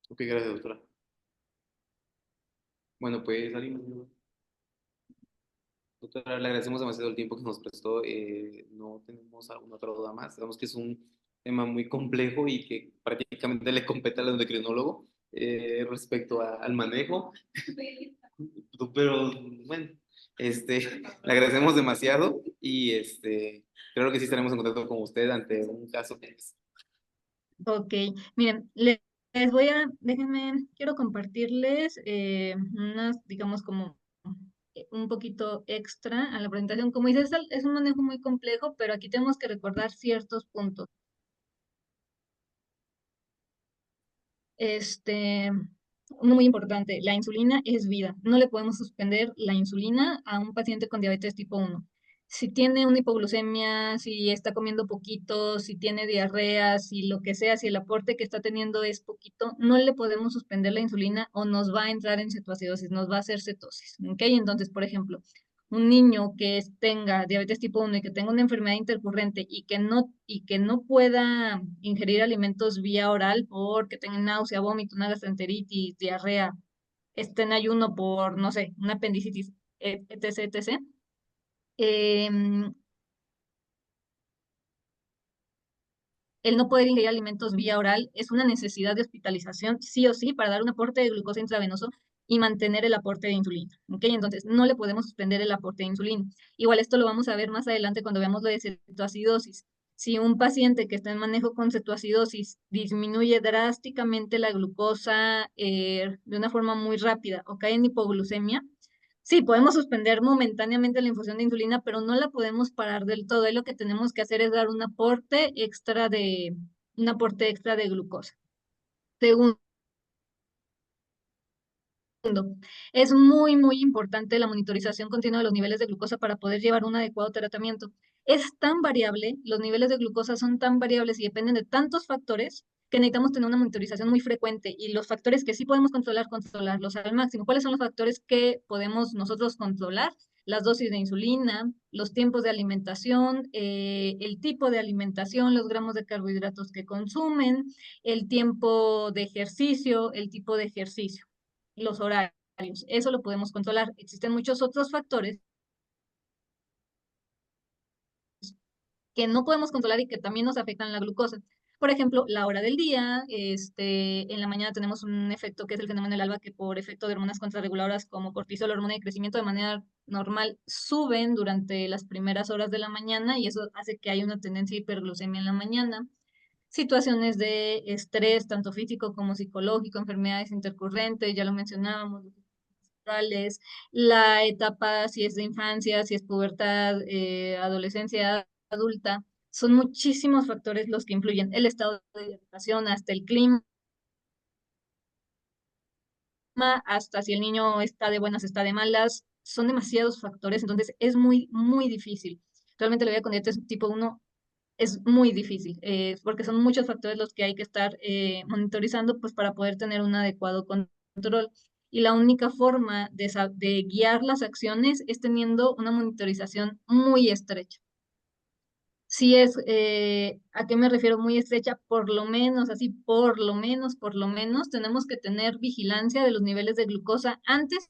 Ok, gracias, doctora. Bueno, pues salimos. Doctora, le agradecemos demasiado el tiempo que nos prestó. No tenemos alguna otra duda más. Sabemos que es un tema muy complejo y que prácticamente le compete al endocrinólogo respecto al manejo. Pero bueno, le agradecemos demasiado y creo que sí estaremos en contacto con usted ante un caso que es. Ok, miren, déjenme, quiero compartirles unas, digamos, como un poquito extra a la presentación. Como dices, es un manejo muy complejo, pero aquí tenemos que recordar ciertos puntos. Este, uno muy importante, la insulina es vida. No le podemos suspender la insulina a un paciente con diabetes tipo 1. Si tiene una hipoglucemia, si está comiendo poquito, si tiene diarrea, si lo que sea, si el aporte que está teniendo es poquito, no le podemos suspender la insulina o nos va a entrar en cetoacidosis, nos va a hacer cetosis. ¿Ok? Entonces, por ejemplo, un niño que tenga diabetes tipo 1 y que tenga una enfermedad intercurrente y que no pueda ingerir alimentos vía oral porque tenga náusea, vómito, una gastroenteritis, diarrea, esté en ayuno por, no sé, una apendicitis, etc., etc., em, el no poder ingerir alimentos vía oral es una necesidad de hospitalización, sí o sí, para dar un aporte de glucosa intravenoso y mantener el aporte de insulina. ¿Ok? Entonces, no le podemos suspender el aporte de insulina. Igual esto lo vamos a ver más adelante cuando veamos lo de cetoacidosis. Si un paciente que está en manejo con cetoacidosis disminuye drásticamente la glucosa de una forma muy rápida o cae en hipoglucemia, sí, podemos suspender momentáneamente la infusión de insulina, pero no la podemos parar del todo. Y lo que tenemos que hacer es dar un aporte extra de glucosa. Segundo, es muy, muy importante la monitorización continua de los niveles de glucosa para poder llevar un adecuado tratamiento. Es tan variable, los niveles de glucosa son tan variables y dependen de tantos factores que necesitamos tener una monitorización muy frecuente y los factores que sí podemos controlar, controlarlos al máximo. ¿Cuáles son los factores que podemos nosotros controlar? Las dosis de insulina, los tiempos de alimentación, el tipo de alimentación, los gramos de carbohidratos que consumen, el tiempo de ejercicio, el tipo de ejercicio, los horarios. Eso lo podemos controlar. Existen muchos otros factores que no podemos controlar y que también nos afectan la glucosa. Por ejemplo, la hora del día, en la mañana tenemos un efecto que es el fenómeno del alba, que por efecto de hormonas contrarreguladoras como cortisol, hormona de crecimiento de manera normal, suben durante las primeras horas de la mañana y eso hace que haya una tendencia a hiperglucemia en la mañana. Situaciones de estrés, tanto físico como psicológico, enfermedades intercurrentes, ya lo mencionábamos, la etapa, si es de infancia, si es pubertad, adolescencia, adulta, son muchísimos factores los que influyen. El estado de hidratación, hasta el clima, hasta si el niño está de buenas, está de malas, son demasiados factores, entonces es muy, muy difícil. Realmente la vida con diabetes tipo 1 es muy difícil, porque son muchos factores los que hay que estar monitorizando pues, para poder tener un adecuado control. Y la única forma de guiar las acciones es teniendo una monitorización muy estrecha. Si es, ¿a qué me refiero muy estrecha? Por lo menos, así, por lo menos, tenemos que tener vigilancia de los niveles de glucosa antes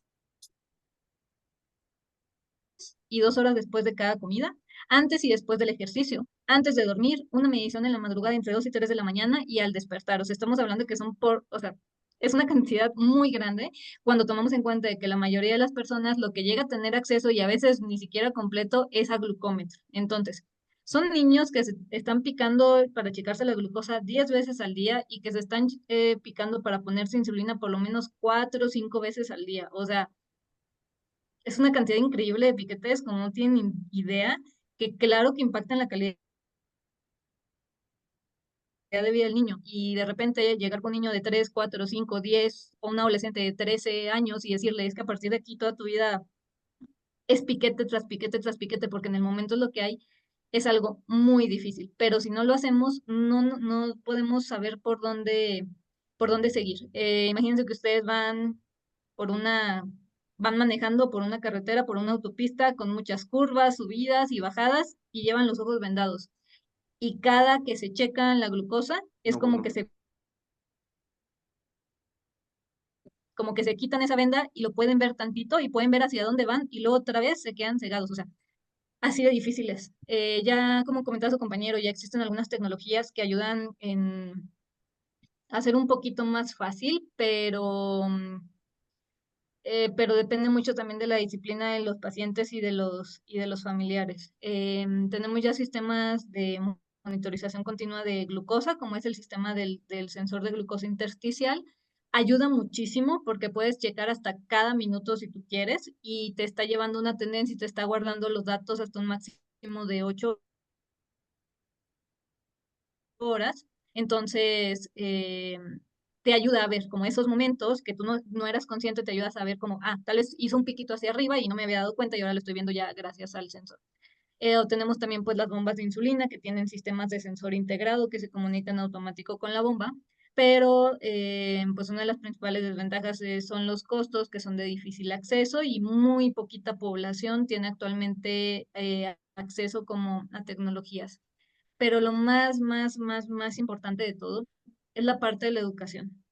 y 2 horas después de cada comida, antes y después del ejercicio, antes de dormir, una medición en la madrugada entre 2 y 3 de la mañana y al despertar. O sea, estamos hablando que o sea, es una cantidad muy grande cuando tomamos en cuenta de que la mayoría de las personas lo que llega a tener acceso y a veces ni siquiera completo es a glucómetro. Entonces, son niños que se están picando para checarse la glucosa 10 veces al día y que se están picando para ponerse insulina por lo menos 4 o 5 veces al día. O sea, es una cantidad increíble de piquetes, como no tienen idea, que claro que impactan la calidad de vida del niño. Y de repente llegar con un niño de 3 4 5 10 o un adolescente de 13 años y decirle es que a partir de aquí toda tu vida es piquete tras piquete tras piquete, porque en el momento es lo que hay. es algo muy difícil, pero si no lo hacemos, no podemos saber por dónde seguir. Imagínense que ustedes por una, van manejando por una carretera, por una autopista con muchas curvas, subidas y bajadas y llevan los ojos vendados. Y cada que se checan la glucosa, es No, bueno. como que se quitan esa venda y lo pueden ver tantito y pueden ver hacia dónde van y luego otra vez se quedan cegados. O sea, así de difíciles. Ya como comentaba su compañero, ya existen algunas tecnologías que ayudan en hacer un poquito más fácil, pero depende mucho también de la disciplina de los pacientes y de los familiares. Tenemos ya sistemas de monitorización continua de glucosa, como es el sistema del sensor de glucosa intersticial. Ayuda muchísimo porque puedes checar hasta cada minuto si tú quieres y te está llevando una tendencia y te está guardando los datos hasta un máximo de 8 horas. Entonces, te ayuda a ver como esos momentos que tú no eras consciente, te ayuda a saber como, tal vez hizo un piquito hacia arriba y no me había dado cuenta y ahora lo estoy viendo ya gracias al sensor. O tenemos también pues las bombas de insulina que tienen sistemas de sensor integrado que se comunican automático con la bomba, pero pues una de las principales desventajas son los costos que son de difícil acceso y muy poquita población tiene actualmente acceso como a tecnologías. Pero lo más importante de todo es la parte de la educación.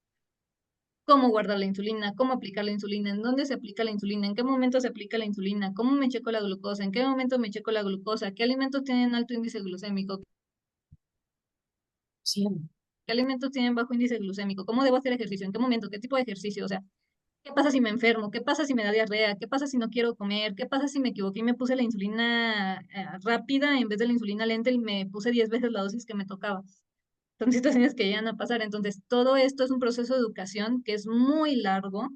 Cómo guardar la insulina, cómo aplicar la insulina, en dónde se aplica la insulina, en qué momento se aplica la insulina, cómo me checo la glucosa, en qué momento me checo la glucosa, qué alimentos tienen alto índice glucémico, Sí. qué alimentos tienen bajo índice glucémico, cómo debo hacer ejercicio, en qué momento, qué tipo de ejercicio, o sea, qué pasa si me enfermo, qué pasa si me da diarrea, qué pasa si no quiero comer, qué pasa si me equivoqué y me puse la insulina rápida en vez de la insulina lenta y me puse 10 veces la dosis que me tocaba. Son situaciones que llegan a pasar. Entonces, todo esto es un proceso de educación que es muy largo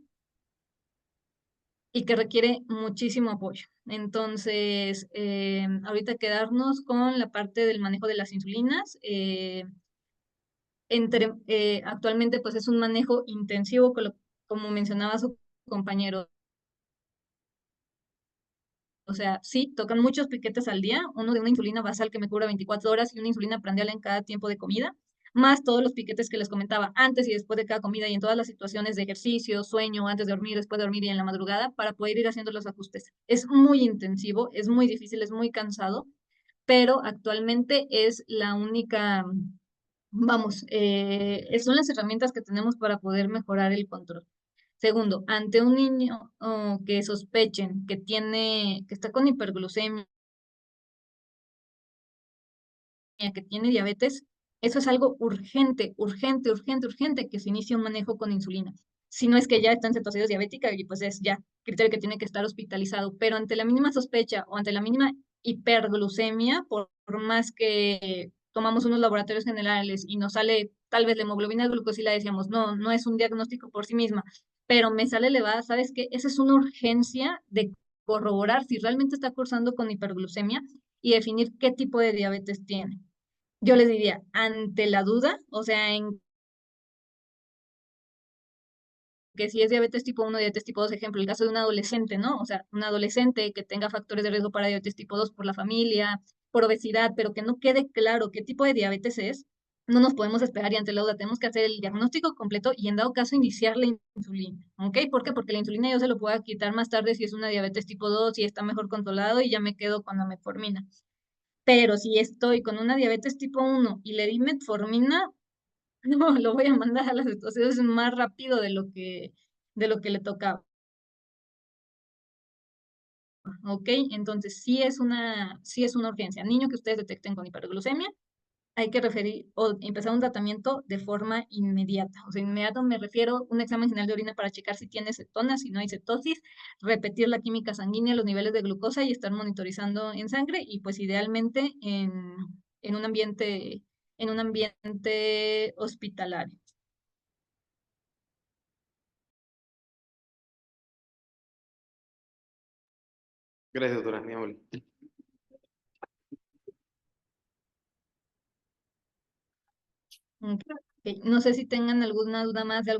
y que requiere muchísimo apoyo. Entonces, ahorita quedarnos con la parte del manejo de las insulinas. Actualmente, pues es un manejo intensivo, como mencionaba su compañero. O sea, sí, tocan muchos piquetes al día, uno de una insulina basal que me cubra 24 horas y una insulina prandial en cada tiempo de comida, más todos los piquetes que les comentaba antes y después de cada comida y en todas las situaciones de ejercicio, sueño, antes de dormir, después de dormir y en la madrugada para poder ir haciendo los ajustes. Es muy intensivo, es muy difícil, es muy cansado, pero actualmente es la única, vamos, son las herramientas que tenemos para poder mejorar el control. Segundo, ante un niño que sospechen que está con hiperglucemia, que tiene diabetes, eso es algo urgente que se inicie un manejo con insulina. Si no es que ya está en cetoacidosis diabética y pues es ya criterio que tiene que estar hospitalizado, pero ante la mínima sospecha o ante la mínima hiperglucemia, por más que tomamos unos laboratorios generales y nos sale tal vez la hemoglobina glucosila, decíamos, no es un diagnóstico por sí misma, pero me sale elevada, ¿sabes qué? Esa es una urgencia de corroborar si realmente está cursando con hiperglucemia y definir qué tipo de diabetes tiene. Yo les diría, ante la duda, o sea, en que si es diabetes tipo 1, diabetes tipo 2, ejemplo, el caso de un adolescente, ¿no? O sea, un adolescente que tenga factores de riesgo para diabetes tipo 2 por la familia, por obesidad, pero que no quede claro qué tipo de diabetes es, no nos podemos esperar y ante la duda tenemos que hacer el diagnóstico completo y en dado caso iniciar la insulina, ¿ok? ¿Por qué? Porque la insulina yo se lo puedo quitar más tarde si es una diabetes tipo 2 y está mejor controlado y ya me quedo con la metformina. Pero si estoy con una diabetes tipo 1 y le di metformina, no, lo voy a mandar a las situaciones más rápido de lo que le tocaba. ¿Ok? Entonces, sí es una urgencia. Niño que ustedes detecten con hiperglucemia, hay que referir o empezar un tratamiento de forma inmediata. O sea, inmediato me refiero a un examen general de orina para checar si tiene cetonas, si no hay cetosis, repetir la química sanguínea, los niveles de glucosa y estar monitorizando en sangre y pues idealmente en en un ambiente hospitalario. Gracias, doctora, mi amable. Ok. No sé si tengan alguna duda más de